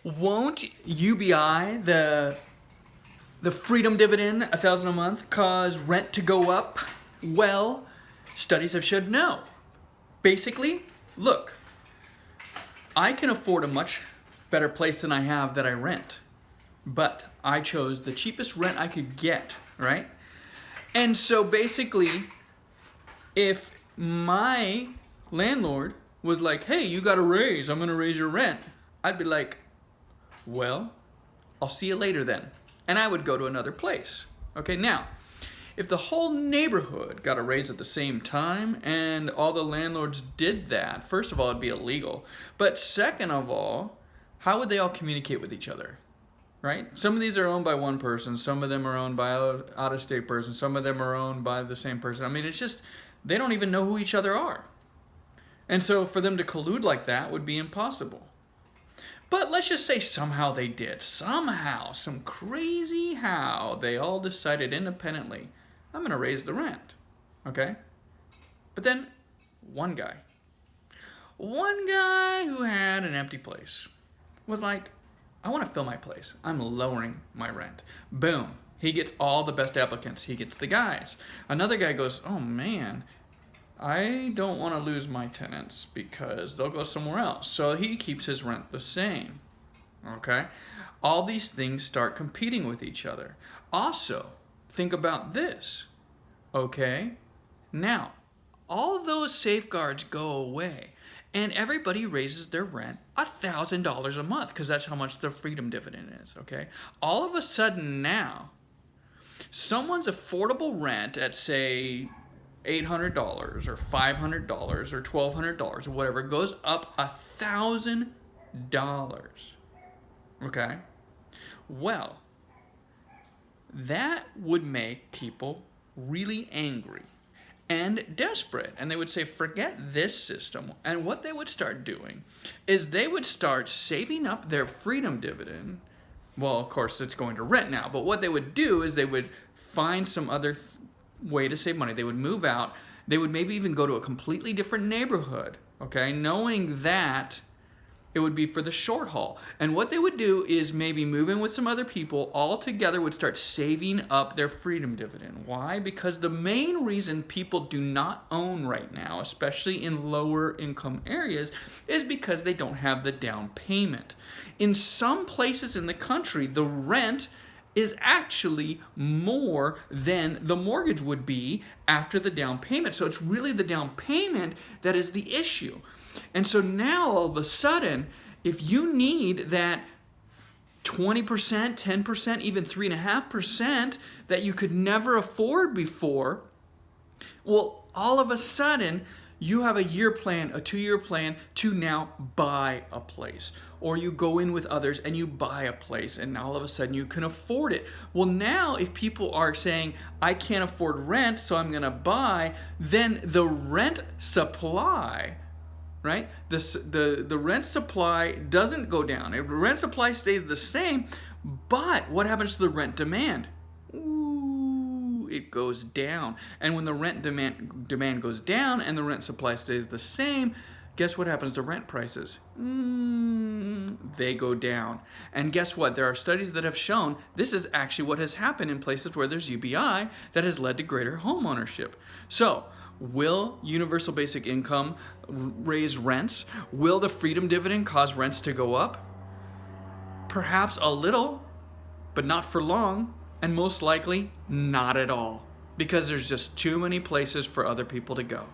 Won't UBI, the freedom dividend, $1,000 a month, cause rent to go up? Well, studies have shown no. Basically, look, I can afford a much better place than I have that I rent, but I chose the cheapest rent I could get, right? And so basically, if my landlord was like, hey, you got a raise, I'm gonna raise your rent, I'd be like, well, I'll see you later then. And I would go to another place. Okay, now, if the whole neighborhood got a raise at the same time and all the landlords did that, first of all, it'd be illegal. But second of all, how would they all communicate with each other? Right? Some of these are owned by one person, some of them are owned by an out-of-state person, some of them are owned by the same person. I mean, it's just, they don't even know who each other are. And so for them to collude like that would be impossible. But let's just say somehow they did. Somehow, some crazy how, they all decided independently, I'm going to raise the rent. Okay? But then, one guy who had an empty place was like, I want to fill my place. I'm lowering my rent. Boom. He gets all the best applicants. He gets the guys. Another guy goes, oh man, I don't want to lose my tenants because they'll go somewhere else. So he keeps his rent the same. Okay? All these things start competing with each other. Also, think about this. Okay? Now, all those safeguards go away and everybody raises their rent $1,000 a month because that's how much the freedom dividend is. Okay? All of a sudden now, someone's affordable rent at, say, $800 or $500 or $1,200 or whatever goes up $1,000. Okay? Well, that would make people really angry and desperate. And they would say, forget this system. And what they would start doing is they would start saving up their freedom dividend. Well, of course, it's going to rent now. But what they would do is they would find some other way to save money. They would move out. They would maybe even go to a completely different neighborhood, okay, knowing that it would be for the short haul. And what they would do is maybe move in with some other people, all together would start saving up their freedom dividend. Why? Because the main reason people do not own right now, especially in lower income areas, is because they don't have the down payment. In some places in the country, the rent is actually more than the mortgage would be after the down payment. So it's really the down payment that is the issue. And so now all of a sudden, if you need that 20%, 10%, even 3.5% that you could never afford before, well, all of a sudden, you have a year plan, a 2-year plan to now buy a place. Or you go in with others and you buy a place and all of a sudden you can afford it. Well, now if people are saying, I can't afford rent, so I'm gonna buy, then the rent supply, right? The rent supply doesn't go down. If the rent supply stays the same, but what happens to the rent demand? It goes down. And when the rent demand goes down and the rent supply stays the same, guess what happens to rent prices? They go down. And guess what? There are studies that have shown this is actually what has happened in places where there's UBI that has led to greater home ownership. So, will universal basic income raise rents? Will the freedom dividend cause rents to go up? Perhaps a little, but not for long. And most likely, not at all, because there's just too many places for other people to go.